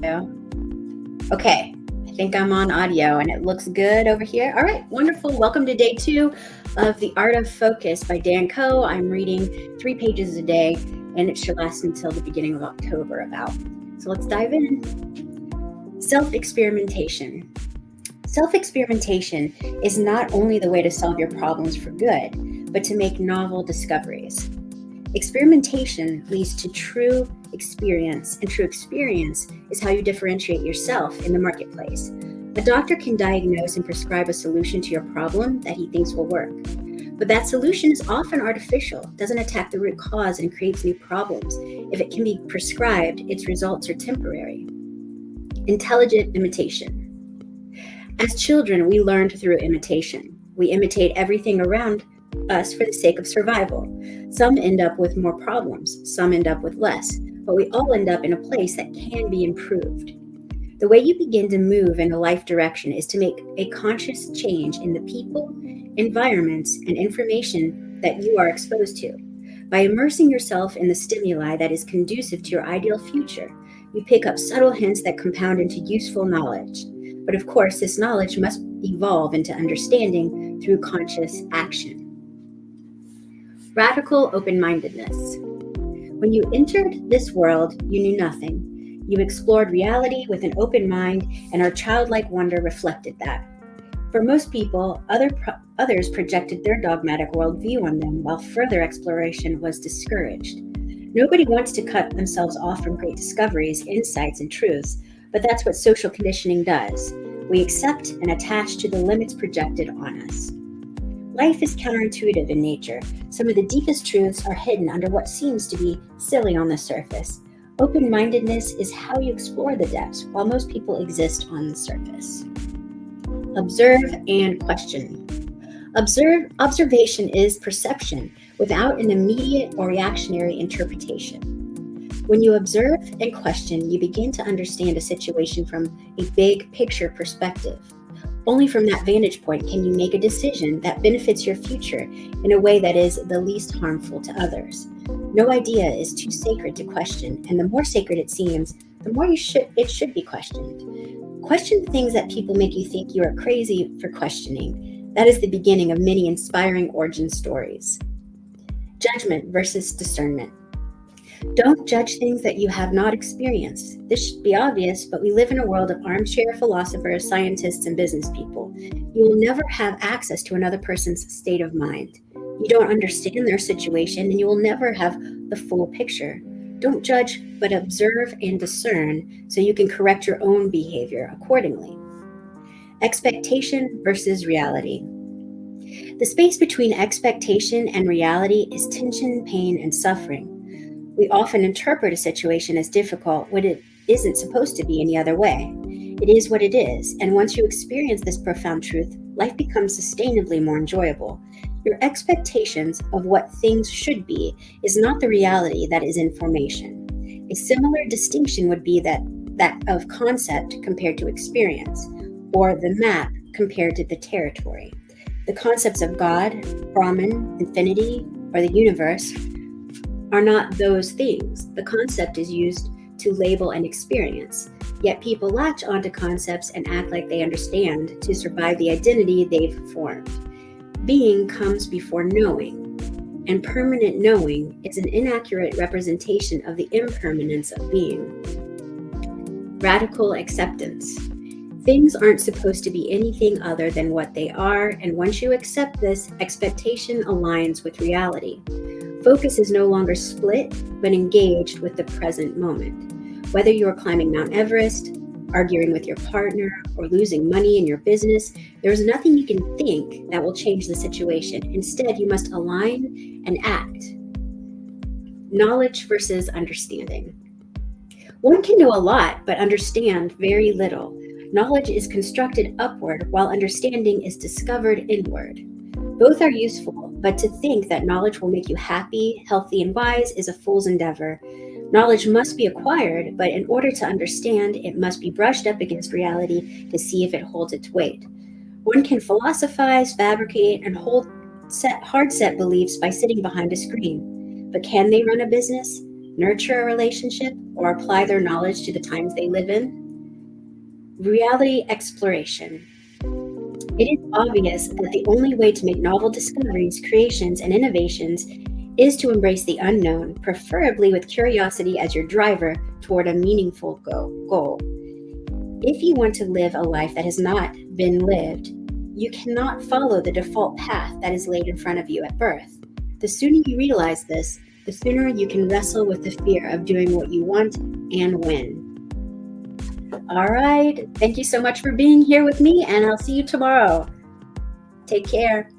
Okay, I think I'm on audio and it looks good over here. All right, wonderful. Welcome to day 2 of The Art of Focus by Dan Koe. I'm reading 3 pages a day and it should last until the beginning of October about. So let's dive in. Self-experimentation. Self-experimentation is not only the way to solve your problems for good, but to make novel discoveries. Experimentation leads to true experience, and true experience is how you differentiate yourself in the marketplace. A doctor can diagnose and prescribe a solution to your problem that he thinks will work. But that solution is often artificial, doesn't attack the root cause, and creates new problems. If it can be prescribed, its results are temporary. Intelligent imitation. As children, we learned through imitation. We imitate everything around us for the sake of survival. Some end up with more problems, some end up with less, but we all end up in a place that can be improved. The way you begin to move in a life direction is to make a conscious change in the people, environments, and information that you are exposed to. By immersing yourself in the stimuli that is conducive to your ideal future, you pick up subtle hints that compound into useful knowledge. But of course, this knowledge must evolve into understanding through conscious action. Radical open-mindedness. When you entered this world, you knew nothing. You explored reality with an open mind, and our childlike wonder reflected that. For most people, others projected their dogmatic worldview on them, while further exploration was discouraged. Nobody wants to cut themselves off from great discoveries, insights, and truths, but that's what social conditioning does. We accept and attach to the limits projected on us. Life is counterintuitive in nature. Some of the deepest truths are hidden under what seems to be silly on the surface. Open-mindedness is how you explore the depths, while most people exist on the surface. Observe and question. Observation is perception without an immediate or reactionary interpretation. When you observe and question, you begin to understand a situation from a big picture perspective. Only from that vantage point can you make a decision that benefits your future in a way that is the least harmful to others. No idea is too sacred to question, and the more sacred it seems, the more it should be questioned. Question things that people make you think you are crazy for questioning. That is the beginning of many inspiring origin stories. Judgment versus discernment. Don't judge things that you have not experienced. This should be obvious, but we live in a world of armchair philosophers, scientists, and business people. You will never have access to another person's state of mind. You don't understand their situation, and you will never have the full picture. Don't judge, but observe and discern so you can correct your own behavior accordingly. Expectation versus reality. The space between expectation and reality is tension, pain, and suffering. We often interpret a situation as difficult when it isn't supposed to be any other way. It is what it is, and once you experience this profound truth, life becomes sustainably more enjoyable. Your expectations of what things should be is not the reality that is in formation. A similar distinction would be that of concept compared to experience, or the map compared to the territory. The concepts of God, Brahman, infinity, or the universe are not those things. The concept is used to label an experience, yet people latch onto concepts and act like they understand to survive the identity they've formed. Being comes before knowing, and permanent knowing is an inaccurate representation of the impermanence of being. Radical acceptance. Things aren't supposed to be anything other than what they are, and once you accept this, expectation aligns with reality. Focus is no longer split, but engaged with the present moment. Whether you are climbing Mount Everest, arguing with your partner, or losing money in your business, there is nothing you can think that will change the situation. Instead, you must align and act. Knowledge versus understanding. One can know a lot, but understand very little. Knowledge is constructed upward, while understanding is discovered inward. Both are useful, but to think that knowledge will make you happy, healthy, and wise is a fool's endeavor. Knowledge must be acquired, but in order to understand, it must be brushed up against reality to see if it holds its weight. One can philosophize, fabricate, and hard set beliefs by sitting behind a screen. But can they run a business? nurture a relationship, or apply their knowledge to the times they live in. Reality exploration. It is obvious that the only way to make novel discoveries, creations, and innovations is to embrace the unknown, preferably with curiosity as your driver toward a meaningful goal. If you want to live a life that has not been lived, you cannot follow the default path that is laid in front of you at birth. The sooner you realize this, the sooner you can wrestle with the fear of doing what you want and when. All right. Thank you so much for being here with me, and I'll see you tomorrow. Take care.